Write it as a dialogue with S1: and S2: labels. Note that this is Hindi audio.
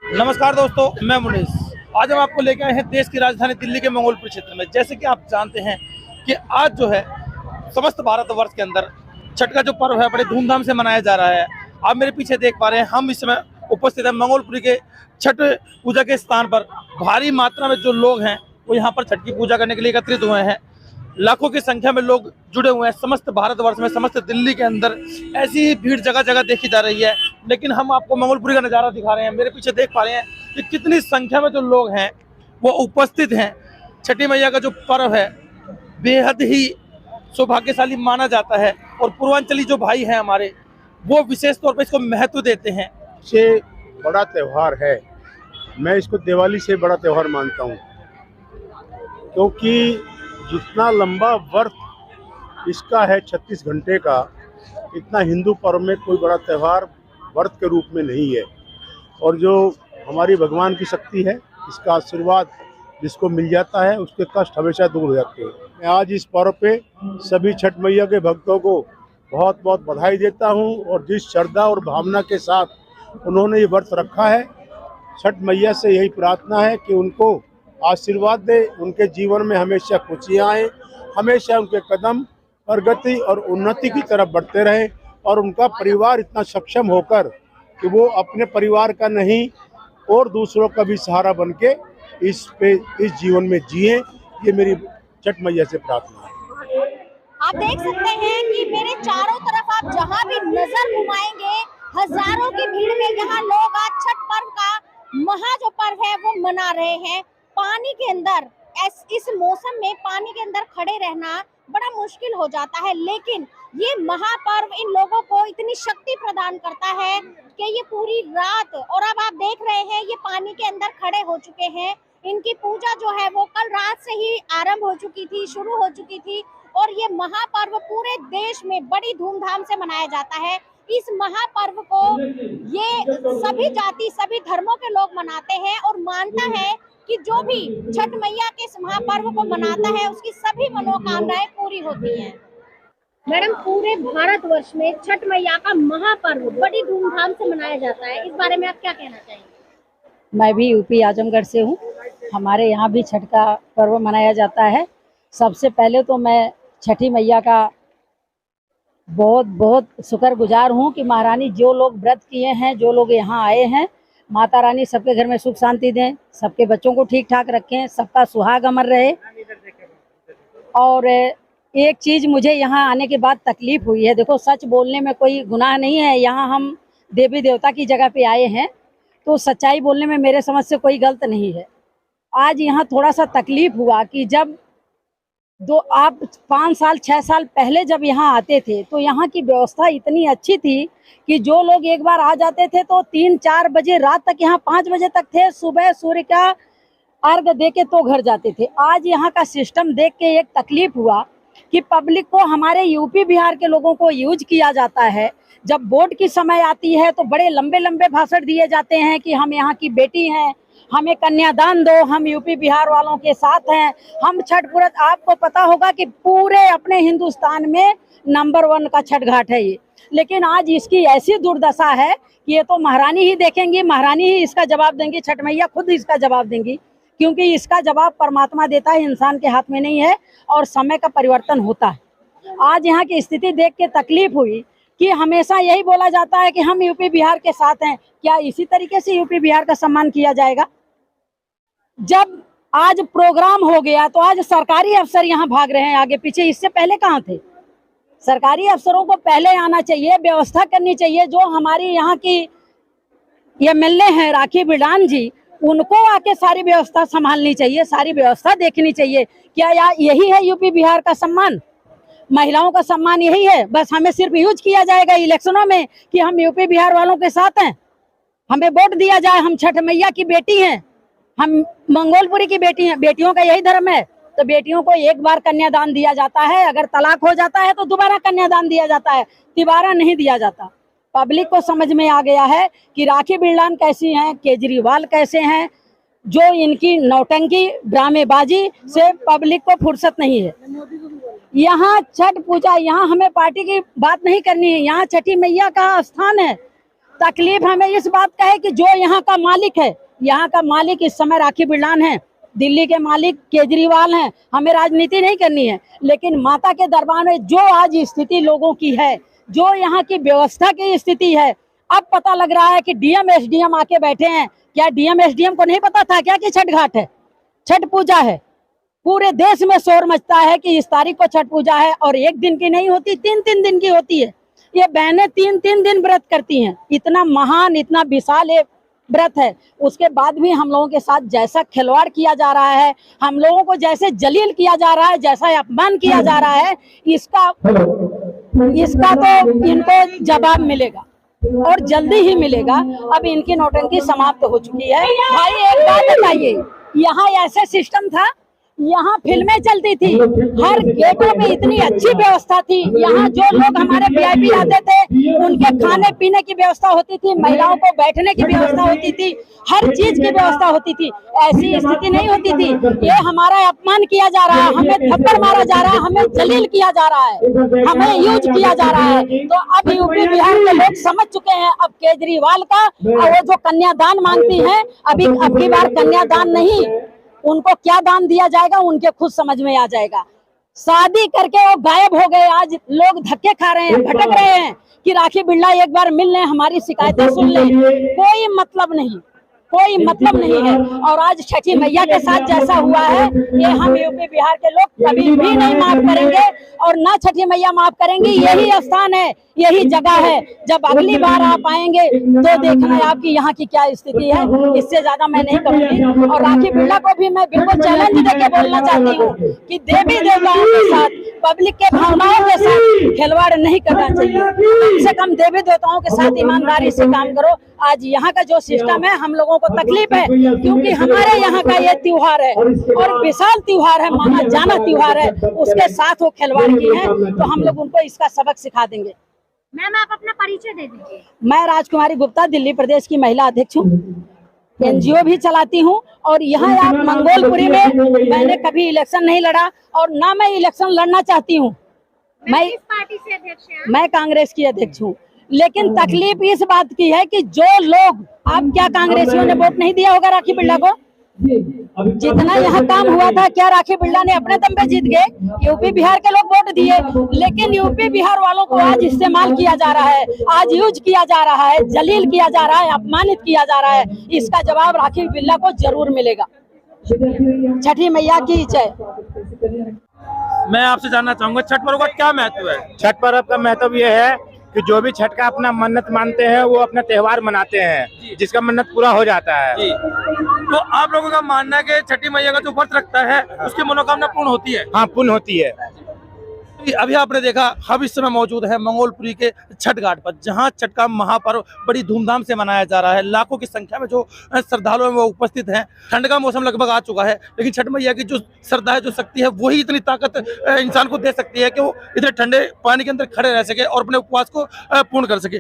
S1: नमस्कार दोस्तों, मैं मुनीस। आज हम आपको लेके आए हैं देश की राजधानी दिल्ली के मंगोलपुर क्षेत्र में। जैसे कि आप जानते हैं कि आज जो है समस्त भारतवर्ष के अंदर छठ का जो पर्व है बड़े धूमधाम से मनाया जा रहा है। आप मेरे पीछे देख पा रहे हैं, हम इस समय उपस्थित हैं मंगोलपुरी के छठ पूजा के स्थान पर। भारी मात्रा में जो लोग हैं वो यहाँ पर छठ की पूजा करने के लिए एकत्रित हुए हैं। लाखों की संख्या में लोग जुड़े हुए हैं। समस्त भारतवर्ष में, समस्त दिल्ली के अंदर ऐसी ही भीड़ जगह जगह देखी जा रही है। लेकिन हम आपको मंगोलपुरी का नज़ारा दिखा रहे हैं। मेरे पीछे देख पा रहे हैं कि कितनी संख्या में जो लोग हैं वो उपस्थित हैं। छठी मैया का जो पर्व है बेहद ही सौभाग्यशाली माना जाता है और पूर्वांचली जो भाई हैं हमारे, वो विशेष तौर पर इसको महत्व देते हैं।
S2: से बड़ा त्यौहार है। मैं इसको दिवाली से बड़ा त्यौहार मानता हूँ, क्योंकि जितना लंबा व्रत इसका है 36 घंटे का, इतना हिंदू पर्व में कोई बड़ा त्यौहार व्रत के रूप में नहीं है। और जो हमारी भगवान की शक्ति है, इसका आशीर्वाद जिसको मिल जाता है उसके कष्ट हमेशा दूर हो जाते हैं। मैं आज इस पर्व पे सभी छठ मैया के भक्तों को बहुत बहुत बधाई देता हूँ। और जिस श्रद्धा और भावना के साथ उन्होंने ये व्रत रखा है, छठ मैया से यही प्रार्थना है कि उनको आशीर्वाद दे, उनके जीवन में हमेशा खुशियाँ आए, हमेशा उनके कदम प्रगति और उन्नति की तरफ बढ़ते रहे और उनका परिवार इतना सक्षम होकर कि वो अपने परिवार का नहीं और दूसरों का भी सहारा बनके इस जीवन में जिए। ये मेरी छठ मैया से प्रार्थना है।
S3: आप देख सकते हैं कि मेरे चारों तरफ आप जहां भी नजर घुमाएंगे, हजारों की भीड़ में यहाँ लोग आज छठ पर्व का जो पर्व है वो मना रहे हैं। पानी के अंदर इस मौसम में पानी के अंदर खड़े रहना बड़ा मुश्किल हो जाता है, लेकिन ये महापर्व इन लोगों को इतनी शक्ति प्रदान करता है कि ये पूरी रात, और अब आप देख रहे हैं ये पानी के अंदर खड़े हो चुके हैं। इनकी पूजा जो है वो कल रात से ही आरंभ हो चुकी थी, शुरू हो चुकी थी, और ये महापर्व पूरे देश में बड़ी धूमधाम से मनाया जाता है। इस महापर्व को ये सभी जाति, सभी धर्मों के लोग मनाते हैं और मानता है कि जो भी छठ मैया के इस महापर्व को मनाता है उसकी सभी मनोकामनाएं पूरी होती हैं। मैडम, पूरे भारतवर्ष में छठ मैया का महापर्व बड़ी धूमधाम से मनाया जाता है, इस बारे में आप क्या कहना चाहेंगे?
S4: मैं भी यूपी आजमगढ़ से हूँ। हमारे यहाँ भी छठ का पर्व मनाया जाता है। सबसे पहले तो मैं छठी मैया का बहुत बहुत शुक्रगुजार हूँ कि महारानी जो लोग व्रत किए हैं, जो लोग यहाँ आए हैं, माता रानी सबके घर में सुख शांति दें, सबके बच्चों को ठीक ठाक रखें, सबका सुहाग अमर रहे। और एक चीज़ मुझे यहाँ आने के बाद तकलीफ हुई है। देखो, सच बोलने में कोई गुनाह नहीं है। यहाँ हम देवी देवता की जगह पे आए हैं तो सच्चाई बोलने में मेरे समझ से कोई गलत नहीं है। आज यहाँ थोड़ा सा तकलीफ हुआ कि जब आप 5 साल 6 साल पहले जब यहाँ आते थे तो यहाँ की व्यवस्था इतनी अच्छी थी कि जो लोग एक बार आ जाते थे तो 3-4 बजे रात तक यहाँ 5 बजे तक थे। सुबह सूर्य का अर्घ दे के तो घर जाते थे। आज यहाँ का सिस्टम देख के एक तकलीफ हुआ कि पब्लिक को, हमारे यूपी बिहार के लोगों को यूज किया जाता है। जब वोट की समय आती है तो बड़े लंबे लंबे भाषण दिए जाते हैं कि हम यहाँ की बेटी हैं, हमें कन्यादान दो, हम यूपी बिहार वालों के साथ हैं, हम छठ व्रत। आपको पता होगा कि पूरे अपने हिंदुस्तान में नंबर 1 का छठ घाट है ये। लेकिन आज इसकी ऐसी दुर्दशा है कि ये तो महारानी ही देखेंगी, महारानी ही इसका जवाब देंगी, छठ मैया खुद इसका जवाब देंगी, क्योंकि इसका जवाब परमात्मा देता है, इंसान के हाथ में नहीं है और समय का परिवर्तन होता है। आज यहाँ की स्थिति देख के तकलीफ हुई कि हमेशा यही बोला जाता है कि हम यूपी बिहार के साथ हैं। क्या इसी तरीके से यूपी बिहार का सम्मान किया जाएगा? जब आज प्रोग्राम हो गया तो आज सरकारी अफसर यहाँ भाग रहे हैं आगे पीछे। इससे पहले कहाँ थे? सरकारी अफसरों को पहले आना चाहिए, व्यवस्था करनी चाहिए। जो हमारी यहाँ की एमएलए हैं राखी बिडान जी, उनको आके सारी व्यवस्था संभालनी चाहिए, सारी व्यवस्था देखनी चाहिए। क्या यही है यूपी बिहार का सम्मान? महिलाओं का सम्मान यही है? बस हमें सिर्फ यूज किया जाएगा इलेक्शनों में कि हम यूपी बिहार वालों के साथ हैं, हमें वोट दिया जाए, हम छठ मैया की बेटी हैं, हम मंगोलपुरी की बेटी हैं। बेटियों का यही धर्म है तो बेटियों को एक बार कन्यादान दिया जाता है, अगर तलाक हो जाता है तो दोबारा कन्यादान दिया जाता है, तिबारा नहीं दिया जाता। पब्लिक को समझ में आ गया है कि राखी बिरलान कैसी हैं, केजरीवाल कैसे हैं। जो इनकी नौटंकी ड्रामेबाजी से पब्लिक को फुर्सत नहीं है। यहाँ छठ पूजा, यहाँ हमें पार्टी की बात नहीं करनी है, यहाँ छठी मैया का स्थान है। तकलीफ हमें इस बात का है कि जो यहाँ का मालिक है, यहाँ का मालिक इस समय राखी बिरलान है, दिल्ली के मालिक केजरीवाल हैं। हमें राजनीति नहीं करनी है, लेकिन माता के दरबार में जो आज स्थिति लोगों की है, जो यहाँ की व्यवस्था की स्थिति है, अब पता लग रहा है कि डीएम एसडीएम आके बैठे हैं। क्या डीएम एसडीएम को नहीं पता था क्या कि छठ घाट है, छठ पूजा है? पूरे देश में शोर मचता है कि इस तारीख को छठ पूजा है, और एक दिन की नहीं होती, 3-3 दिन की होती है। ये बहनें 3-3 दिन व्रत करती हैं। इतना महान, इतना विशाल ये व्रत है, उसके बाद भी हम लोगों के साथ जैसा खिलवाड़ किया जा रहा है, हम लोगों को जैसे जलील किया जा रहा है, जैसा अपमान किया जा रहा है, इसका तो इनको जवाब मिलेगा, और जल्दी ही मिलेगा। अब इनकी नौटंकी समाप्त हो चुकी है। भाई एक बात बताइए, यहाँ ऐसे सिस्टम था, यहाँ फिल्में चलती थी, हर गेटों पे इतनी अच्छी व्यवस्था थी। यहाँ जो लोग हमारे वीआईपी आते थे, उनके खाने पीने की व्यवस्था होती थी, महिलाओं को बैठने की व्यवस्था होती थी, हर चीज की व्यवस्था होती थी। ऐसी स्थिति नहीं होती थी। ये हमारा अपमान किया जा रहा है, हमें थप्पड़ मारा जा रहा है, हमें जलील किया जा रहा है, हमें यूज किया जा रहा है। तो अब यूपी बिहार के लोग समझ चुके हैं। अब केजरीवाल का वो जो कन्यादान मांगती है, अब की बार कन्यादान नहीं, उनको क्या दान दिया जाएगा उनके खुद समझ में आ जाएगा। शादी करके वो गायब हो गए। आज लोग धक्के खा रहे हैं, भटक रहे हैं कि राखी बिरला एक बार मिल लें, हमारी शिकायतें सुन लें। कोई मतलब नहीं, कोई मतलब नहीं है। और आज छठी मैया के साथ जैसा हुआ है, ये हम यूपी बिहार के लोग कभी भी नहीं माफ करेंगे, और ना छठी मैया माफ करेंगी। यही स्थान है, यही जगह है। जब अगली बार आप आएंगे तो देखना है आपकी यहाँ की क्या स्थिति है। इससे ज्यादा मैं नहीं कहूँगी। और राखी बिरला को भी मैं बिल्कुल चैलेंज देके बोलना चाहती हूँ कि देवी देवताओं के साथ, पब्लिक के भावनाओं के साथ खिलवाड़ नहीं करना चाहिए। कम से कम देवी देवताओं के साथ ईमानदारी से काम करो। आज यहाँ का जो सिस्टम है, हम लोगों को तकलीफ है, क्योंकि हमारे यहाँ का ये त्योहार है और विशाल त्योहार है, माना जाना त्योहार है, उसके साथ वो खिलवाड़ की है। तो हम लोग उनको इसका सबक सिखा देंगे।
S3: मैम आप अपना परिचय दे दीजिए।
S4: मैं राजकुमारी गुप्ता, दिल्ली प्रदेश की महिला अध्यक्ष हूँ, एनजीओ भी चलाती हूँ। और यहाँ आप मंगोलपुरी में मैंने कभी इलेक्शन नहीं लड़ा, और ना मैं इलेक्शन लड़ना चाहती हूँ। मैं
S3: किस पार्टी से अध्यक्ष हैं?
S4: मैं कांग्रेस की अध्यक्ष हूँ। लेकिन तकलीफ इस बात की है कि जो लोग, आप क्या कांग्रेसियों ने वोट नहीं दिया होगा राखी बिरला को? जितना यहाँ काम हुआ था, क्या राखी बिरला ने अपने दम पे जीत गए? यूपी बिहार के लोग वोट दिए, लेकिन यूपी बिहार वालों को आज इस्तेमाल किया जा रहा है, आज यूज किया जा रहा है, जलील किया जा रहा है, अपमानित किया जा रहा है। इसका जवाब राखी बिरला को जरूर मिलेगा। छठी मैया की जय।
S1: मैं आपसे जानना चाहूंगा, छठ पर्व का क्या महत्व है?
S5: छठ पर्व का महत्व ये है कि जो भी छठ का अपना मन्नत मानते हैं, वो अपना त्योहार मनाते हैं, जिसका मन्नत पूरा हो जाता है।
S1: जी। तो आप लोगों का मानना है कि छठी मैया का जो व्रत रखता है, उसकी मनोकामना पूर्ण होती है?
S5: हाँ, पूर्ण होती है।
S1: अभी आपने देखा, हम इस समय मौजूद है मंगोलपुरी के छठ घाट पर, जहां छठ का महापर्व बड़ी धूमधाम से मनाया जा रहा है। लाखों की संख्या में जो श्रद्धालु हैं वो उपस्थित हैं। ठंड का मौसम लगभग आ चुका है, लेकिन छठ मैया की जो श्रद्धा है, जो शक्ति है, वही इतनी ताकत इंसान को दे सकती है कि वो इतने ठंडे पानी के अंदर खड़े रह सके और अपने उपवास को पूर्ण कर सके।